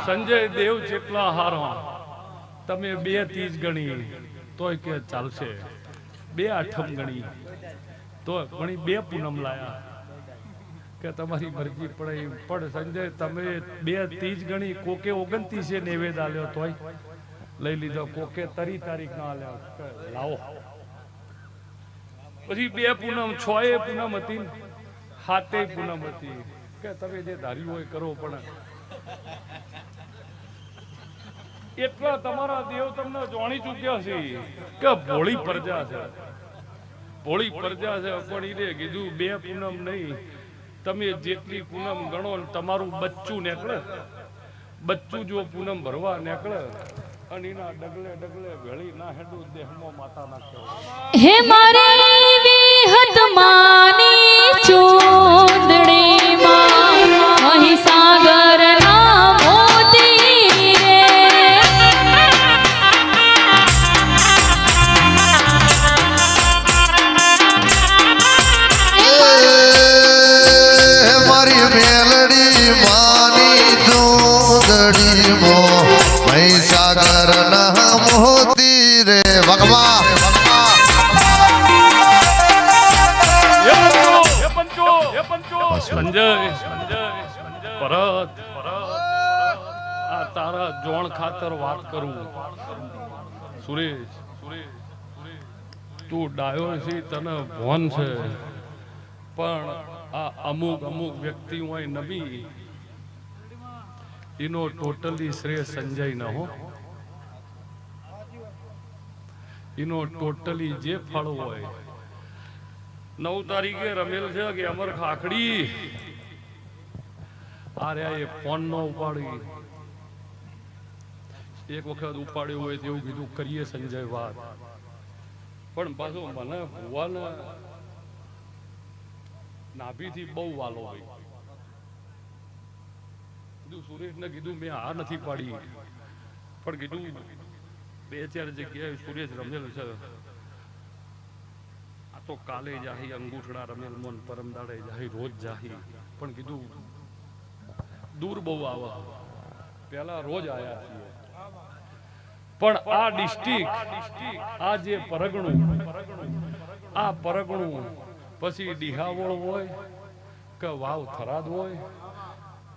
સંજય દેવ જેટલા હારો તમે 2 ત્રીજ ગણી તોય કે ચાલશે, 2 આઠમ ગણી તો ગણી 2 પૂનમ લાયા કે તમારી મરજી પડે. પણ સંજય તમે 2 ત્રીજ ગણી કોકે 29 નૈવેદ આલ્યો તોય લઈ લીધો, કોકે 30 તારીખ ના આલ્યો લાવો. પછી 2 પૂનમ 6 પૂનમ હતી, 7 પૂનમ હતી કે તમે જે ધાર્યું હોય કરો. પણ એટલા તમારા દેવ તમને જાણી ચૂક્યા છે કે ભોળી પ્રજા છે, ભોળી પ્રજા છે. પણ એને કીધું 2 પૂનમ નહીં, તમે જેટલી પૂનમ ગણો તમારું બચ્ચું નીકળે, બચ્ચું જો પૂનમ ભરવા નીકળે અને એના ડગલે ડગલે વેળી ના હેડું દેહમાં માતા નાખે. હે મારે વિહત માની ચૂંદડી માં મહીસાગર ના મોતી રે, મારી મેલડી માની ચૂંદડી માં મહીસાગર ના મોતી રે. ભગવાન સંજય પરત આ તારા જોણ ખાતર વાત કરું. સુરેશ તું ડાયો છે, તને ભોન છે, પણ આ અમુક અમુક વ્યક્તિ હોય નબી એનો ટોટલી શ્રેય સંજય ન હો. એનો ટોટલી જે ફળ હોય 9 તારીખે રમેલ છે કે અમર ખાખડી આર્યા એ ફોન નો ઉપાડી, એક વખત ઉપાડ્યું હોય તેવું કીધું કરીએ સંજય વાત. પણ પાછું મને ભુવાને નાભીથી બહુ વાલો હોય. કીધું સુરેશને કીધું મેં આ નથી પાડી, પણ કીધું 2-4 જગ્યાએ સુરેશ રમેલ છે, તો કાલે જાહી અંગૂઠડા રમેલ મોન પરમદાડે જાહી રોજ જાહી. પણ કીધું દૂર બહુ આવે, પેલા રોજ આયા છીએ. પણ આ ડિસ્ટ્રિક્ટ આ જે પરગણું, આ પરગણું પછી ડીહાવળ હોય કે વાવ થરાદ હોય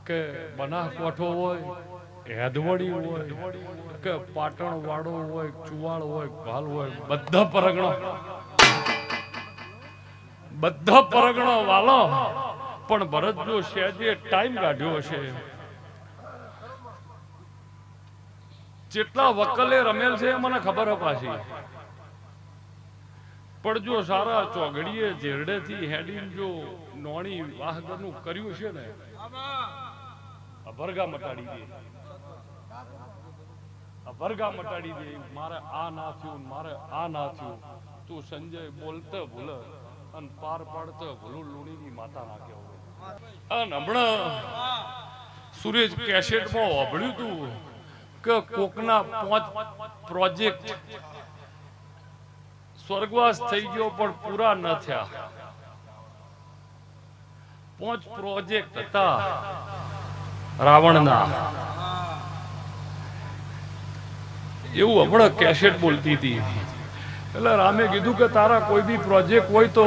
કે બનાસકાંઠો હોય, હેદવડી હોય કે પાટણ વાડો હોય, ચુવાડ હોય, ભાલ હોય, બધા પરગણો વાલો. પણ ભરત જો સહેજે ટાઈમ કાઢ્યો હશે, જેટલા વકલે રમેલ છે મને ખબર પાછી. પણ જો સારા ચોગડીએ જેરડેથી હેડીને જો નોણી વાહગરનું કર્યું છે ને, અભરગા મટાડી દે, અભરગા મટાડી દે. મારે આ ના થયું, મારે આ ના થયું. તું સંજય બોલતો ભૂલ અને પાર પાડતો ભૂલું લુણીની માતા નાખ્યો. અને હમણાં સુરેશ કેસેટમાં વાપર્યું તું કે કોકના 5 પ્રોજેક્ટ સ્વર્ગવાસ થઈ ગયો પણ પૂરા ન થયા. 5 પ્રોજેક્ટ હતા રાવણના, એવું હમણાં કેસેટ બોલતી હતી. એટલે રામે કીધું કે તારા કોઈ બી પ્રોજેક્ટ હોય તો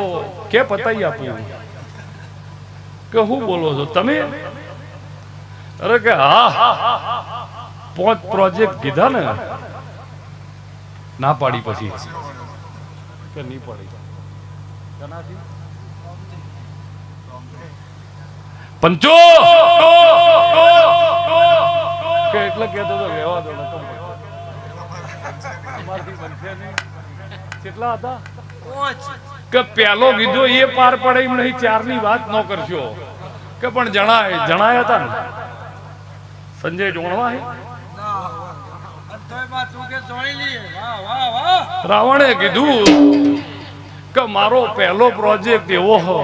કે પતાઈ આપું. કે હું બોલો છો તમે? અરે કે હા 5 પ્રોજેક્ટ કીધા ને, ના પાડી પછી કે નહીં પડી. પંચો કે એટલે કહેતો તો રહેવા દો, કેટલા હતા કે પેલો કીધો એ પાર પડે એમ નહીં, 4 ની વાત ન કરશો કે પણ જણાયા હતા ને સંજય જોણવા. રાવણે કીધું કે મારો પહેલો પ્રોજેક્ટ એવો હો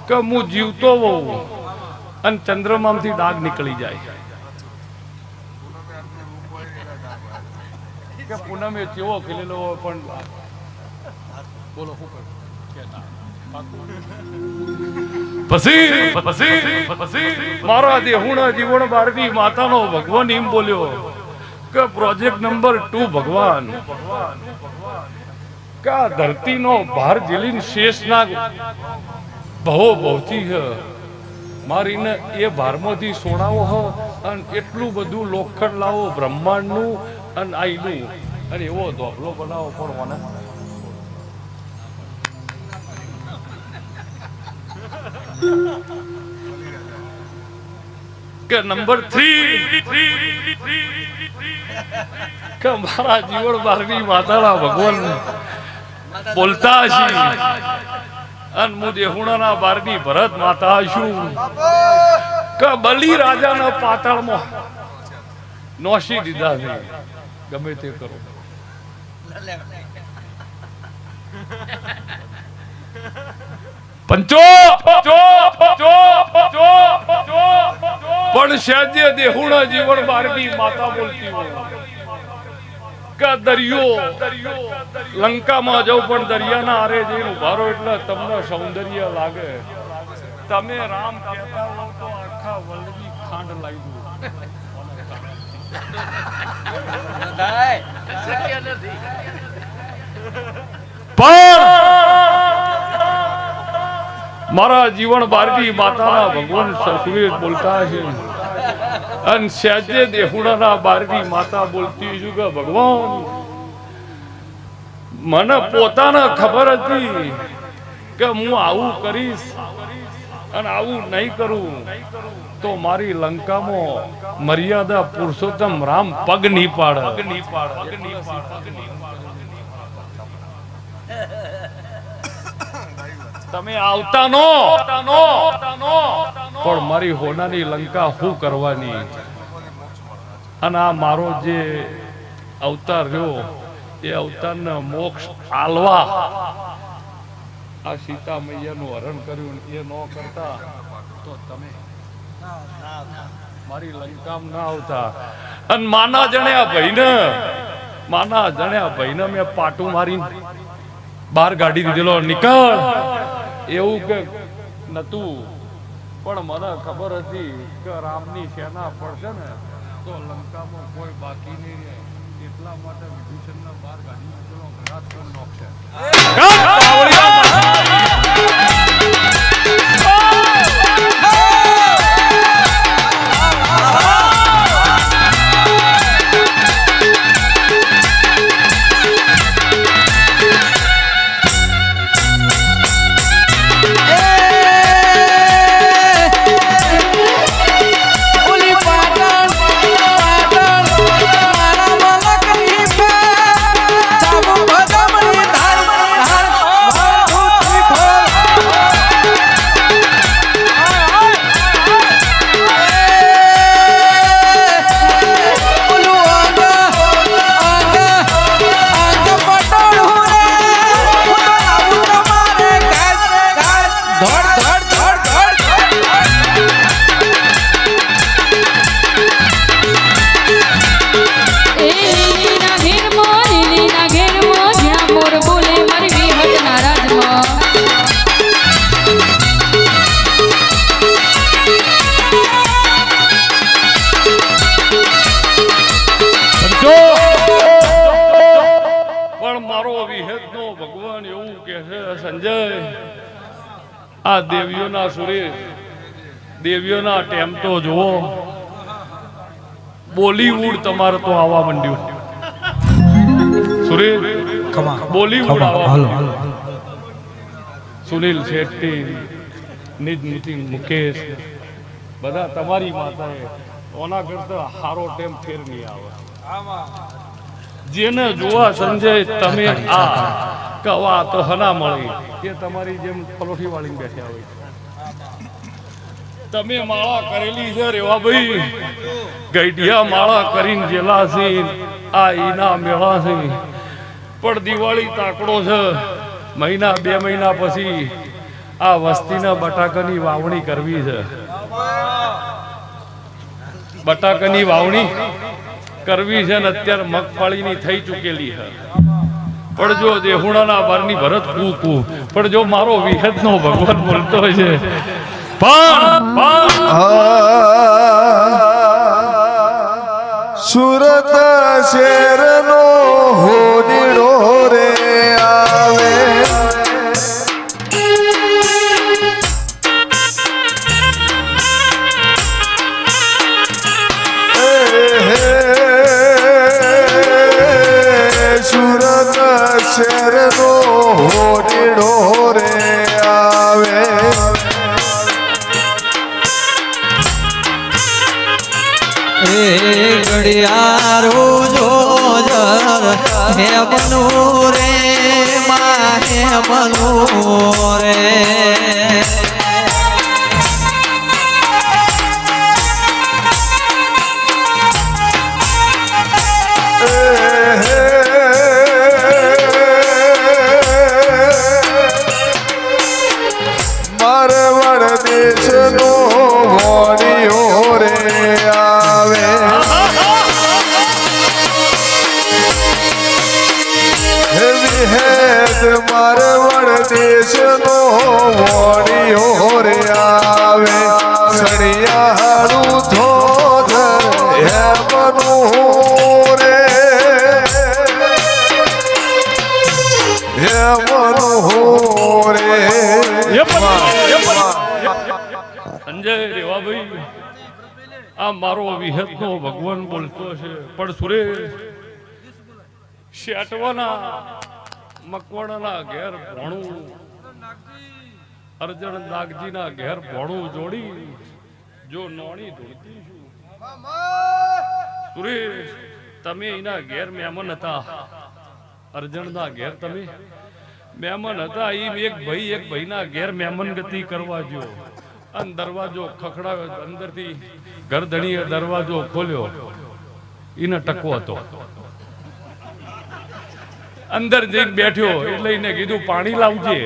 કે હું જીવતો હોઉં અને ચંદ્રમામાંથી ડાઘ નીકળી જાય. પૂનમે કેવો ખીલેલો પણ બોલો શું કરું પછી મારા દેહુણા જીવન બારની માતાનો ભગવાન એમ બોલ્યો કે પ્રોજેક્ટ નંબર 2 ભગવાન કે આ ધરતીનો ભાર ઝીલીને શેષનાગ ભવો ભવતી છે મારીને એ ભારમાંથી સોડાવો હ અને એટલું બધું લોખંડ લાવો બ્રહ્માંડનું અને આઈનું અને એવો ધોબલો બનાવો પણ મને કે નંબર 3 કે મારા જીવન બારની માતાના ભગવાન બોલતા છે અને હું દેહુણાના બારની ભરત માતા છું કે બલી રાજાના પાતાળમાં નોશી દીધા છે ગમે તે કરો પંચો પણ સહેજે દેહુણા જીવન બારની માતા બોલતી હોય કે દરિયો લંકામાં જાવ પણ દરિયાના આરે જઈને ઉભા રહો એટલે તમને સૌંદર્ય લાગે તમે રામ કહેતા હો તો આખા વર્લ્ડની ખાંડ લાવી દો મારા જીવન બારની માતાના ભગવાન સસુરે બોલતા છે અને સહેજે દેહુણાના બારની માતા બોલતી છું કે ભગવાન મને પોતાને ખબર હતી કે હું આવું કરીશ અને આવું નહીં કરું તો મારી લંકામાં મર્યાદા પુરુષોત્તમ રામ પગ નહીં પાડે તમે આવતા નો પણ મારી હોનાની લંકા શું કરવાની અને આ મારો જે અવતાર રહ્યો એ અવતારને મોક્ષ આલવા આ સીતા મૈયાનું હરણ કર્યું એ ન કરતા તો તમે મારી લંકામાં ના આવતા અને માના જણ્યા ભાઈને મેં પાટું મારી બહાર ગાડી દીધેલો નીકળ એવું કે નતું પણ મને ખબર હતી કે રામની સેના પડશે ને તો લંકામાં કોઈ બાકી નહીં રહે એટલા માટે વિભીષણના બહાર ગાડી દીધેલો ઘરાત પણ નોખશે આ દેવીઓના સુરેશ દેવીઓના ટેમ તો જુઓ બોલીવુડ તમારે તો આવવા માંડ્યું સુરેશ બોલીવુડ આવવા સુનિલ શેટ્ટી નીતિન મુકેશ બધા તમારી માતાએ ઓના કરતા હારો ટેમ ફેર નહીં આવે જેને જોવા સંજય તમે આ કવા તો હના મળી કે તમારી જેમ પલોઠી વાળી બેઠા હોય તમે માળા કરેલી છે રેવા ભાઈ ગઈડિયા માળા કરીને જેલા છે આ ઈના મેળા છે પણ દિવાળી તાકડો છે મહિના 2 મહિના પછી આ વસ્તીના બટાકાની વાવણી કરવી છે બટાકાની વાવણી કરવી છે ને અત્યારે મગફળીની થઈ ચૂકેલી છે પણ જો દેહુણાના બારની ભરત કુ પણ જો મારો વિહતનો ભગવાન બોલતો હોય છે સુરત શેરનો હોનીડો રે આવે સુરત શેરનો હોનીડો રે આવે ઘડિયાળો જોજર હે બનુ રે માહે બનુ રે મારવાડ દેશનો વોરિયો રે આવે વિહેદ મારવાડ દેશનો વોરિયો રે આવે સળિયાળું ધોધર હે બનું રે હે બનું રે સંજય રેવાભાઈ આ મારો વિહતનો ભગવાન બોલતો છે પણ સુરેશ શેટવાના મકવાણાના ઘેર ભોણું અર્જણ નાગજીના ઘેર ભોણું જોડી જો નોણી ધોતી છું સુરેશ તમે એના ઘેર મહેમાન હતા અર્જણના ઘેર તમે મહેમાન હતા એક ભાઈના ઘેર મહેમાન ગતિ કરવા જો અને દરવાજો ખખડાવ્યો અંદરથી ગરદણીએ દરવાજો ખોલ્યો એને ટકો હતો અંદર જઈને બેઠ્યો એટલે એને કીધું પાણી લાવજે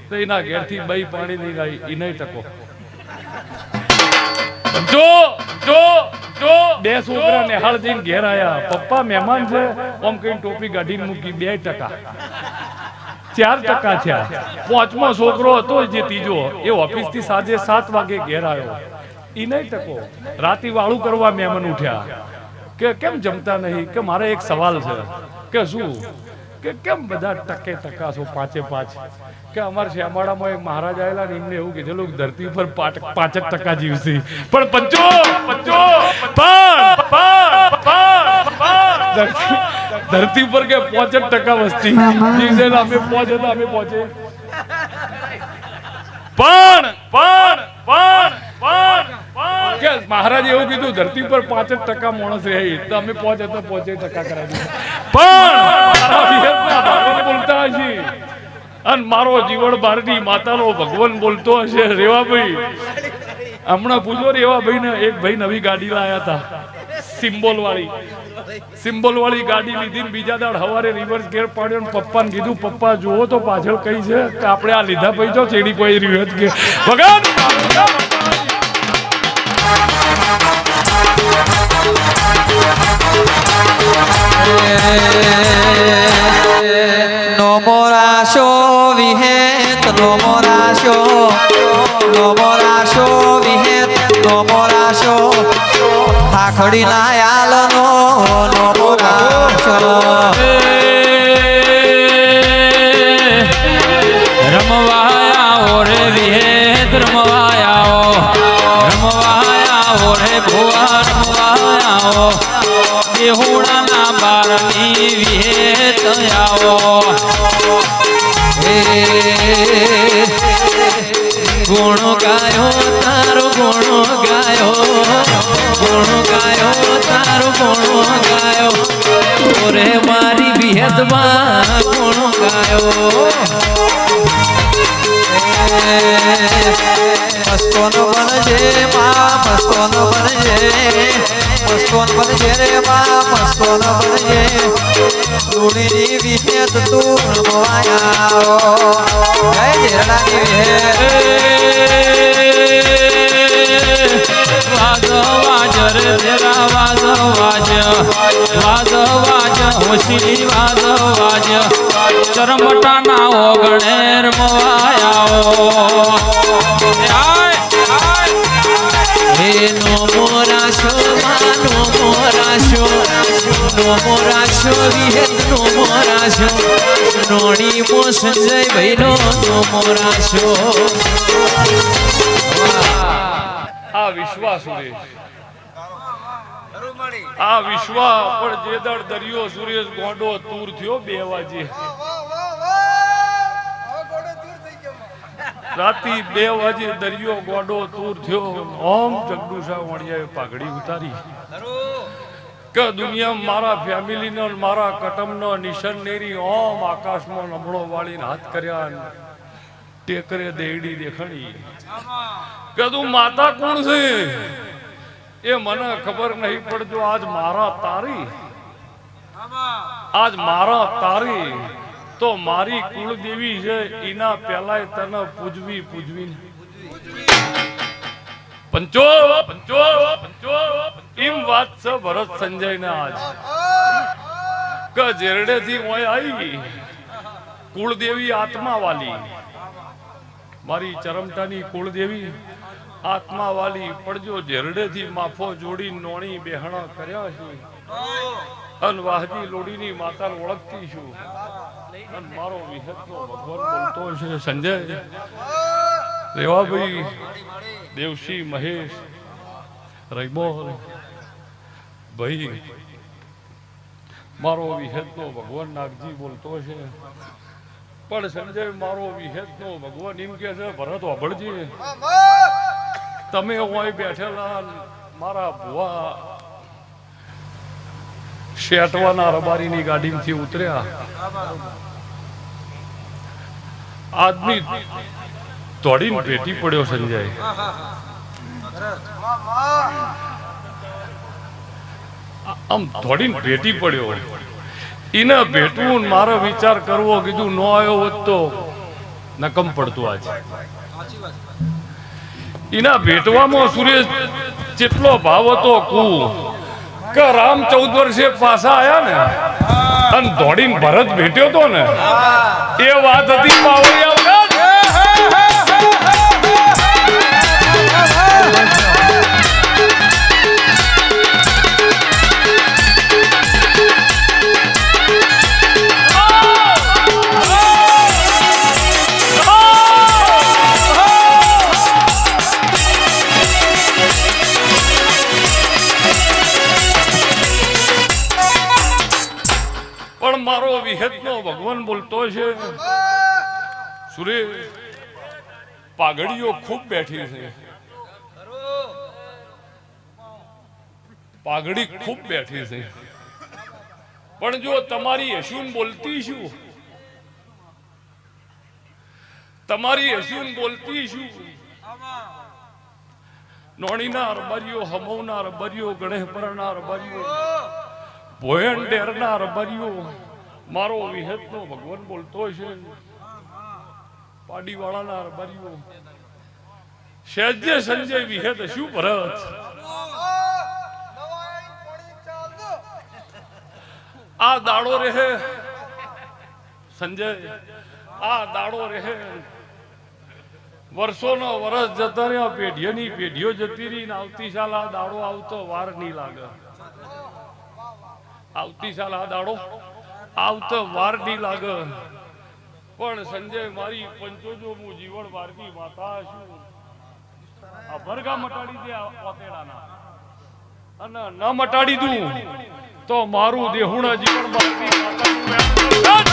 તો એના ઘેરથી બઈ પાણી નહીં લાવી એને ટકો જો જો જો બે છોકરા નિહાળ જઈને ઘેર આયા પપ્પા મહેમાન છે ઓમ કઈ ટોપી કાઢીને મૂકી 2% 4% થયા પાંચમો છોકરો હતો જે ત્રીજો એ ઓફિસ થી સાંજે 7 વાગે ઘેર આવ્યો ઈ નહીં ટકો રાતી વાળું કરવા મહેમાન ઉઠ્યા કે કેમ જમતા નહીં કે મારે એક સવાલ છે કે શું કે કેમ બધા ટકા છો 5 કે અમાર શ્યામાળામાં એક મહારાજ આવેલા ને એમને એવું કીધેલું કે ધરતી પર 5% જીવશે પણ પંચો ધરતી પર કે 5% વસ્તી જીવશે ને અમે 5 હતા અમે પહોંચે પણ કે મહારાજ એવું કીધું ધરતી પર 5% માણસ રહે તો અમે 5 હતા 5% કરાવી પણ બોલતા હશે અને મારો જીવન બારની માતાનો ભગવાન બોલતો હશે રેવાભાઈ હમણાં પૂછો રેવાભાઈ ને એક ભાઈ નવી ગાડી લાયા હતા સિમ્બોલ વાળી ગાડી લીધી બીજા દાડ હવારે રિવર્સ ગેર પાડ્યો પપ્પાને કીધું પપ્પા જુઓ તો પાછળ કઈ છે કે આપણે આ લીધા પછી જો ચેડી કોઈ રિવર્સ ગેર ભગવાન નો મોરાશો વિહેત નો મોરાશો વિહેત નો મોરાશો ખાખડી ના યાલ નો મોરાશો રમવાયા ઓરે વિહેત રમવાયા ઓરે ભુવા રમવાયા દેહુડાના બારની વિહેત આવો ગુણ ગાયો તારો ગુણ ગાયો તારો ગુણ ગાયો ઓરે મારી વિહેતમાં ગુણ ગાયો મસ્તોન બનજે માં મસ્તોન બનજે રે માં મસ્તોન બનજે રૂડીની વિહેત તું રમવાયા જય જેરડાની વિહેત વાજ વાજ રે તેરા વાજ વાજ હોશી વાજ વાજ ચરમટાના ઓગણેર મવાયાઓ હે નો મોરાશો માનો મોરાશો નો મોરાશો વિહેદ નો મોરાશો નોણી મો સંજય ભાઈનો નો મોરાશો આ વિશ્વાસ સુરેશ આ વિશ્વા પણ જે દળ દરિયો સુરેશ ગોંડો તૂર થયો 2 વાગે રાતી 2 વાગે દરિયો ગોંડો તૂર થયો ઓમ જગદુશા વણિયાએ પાઘડી ઉતારી કે દુનિયા મારા ફેમિલીનો મારા કટમનો નિશન નેરી ઓમ આકાશમાં નમળો વાળીને હાથ કર્યા ટેકરે દેડી દેખાડી કે તું માતા કોણ છે એ મને ખબર નહીં પડતો આજ મારા તારી તો મારી કુળદેવી છે એના પહેલાય તને પૂજવી પંચો એમ વાત છે ભરત સંજય ને આજ કે જેરડે થી ઓય આવી કુળદેવી આત્મા વાલી મારી ચરમટાની કુળદેવી આત્મા વાલી પડજો જેરડે થી માફો જોડી નોણી બેહણા કર્યા છે અન વાહજી લોડીની માતાને ઓળખતી છું અન મારો વિહતનો ભગવાન બોલતો છે સંજય રેવાભાઈ દેવશી મહેશ રૈમોલ ભાઈ મારો વિહતનો ભગવાન નાગજી બોલતો છે પણ સંજય મારો વિહતનો ભગવાન એમ કે છે ભરત વાભળજી તમે અહીં બેઠેલા મારા ભુવા શેટવાના રબારીની ગાડીમાંથી ઉતર્યા આદમી દોડીને ભેટી પડ્યો સંજય આમ દોડીને ભેટી પડ્યો એને ભેટવું મારો વિચાર કરવો કીધું ન આવ્યો હોત તો નકમ પડતું આજ એના ભેટવામાં સુરેશ જેટલો ભાવ હતો કે રામ 14 વર્ષે પાછા આયા ને અને દોડીને ભરત ભેટ્યો તો ને એ વાત હતી પાવડિયા મારો વિહતનો ભગવાન બોલતો છે સુરેશ પાઘડીઓ ખૂબ બેઠી છે પાઘડી ખૂબ બેઠી છે પણ જો તમારી યશુન બોલતી છું નોણીના રબારીઓ હમવના રબારીઓ ગણેશપરના રબારીઓ ભોયણ ડેરના રબારીઓ મારો વિહતનો ભગવાન બોલતો છે પાડીવાળાના રબારીઓ સહેજે સંજય વિહત શું ભરત આ દાડો રહે સંજય આ દાડો રહે વર્ષોનો વર્ષ જતા રહ્યા પેઢીઓની પેઢીઓ જતી રહી ને આવતી સાલ આ દાડો આવતો વાર નહીં લાગે આવતી સાલ આ દાડો આવતો વાર નહીં લાગે પણ સંજય મારી 75મું જીવન વારવી માતા છું આ ભરગા મટાડી દે ઓતેડાના અને ન મટાડી દઉં તો મારું દેહુણા જીવન વારવી માતા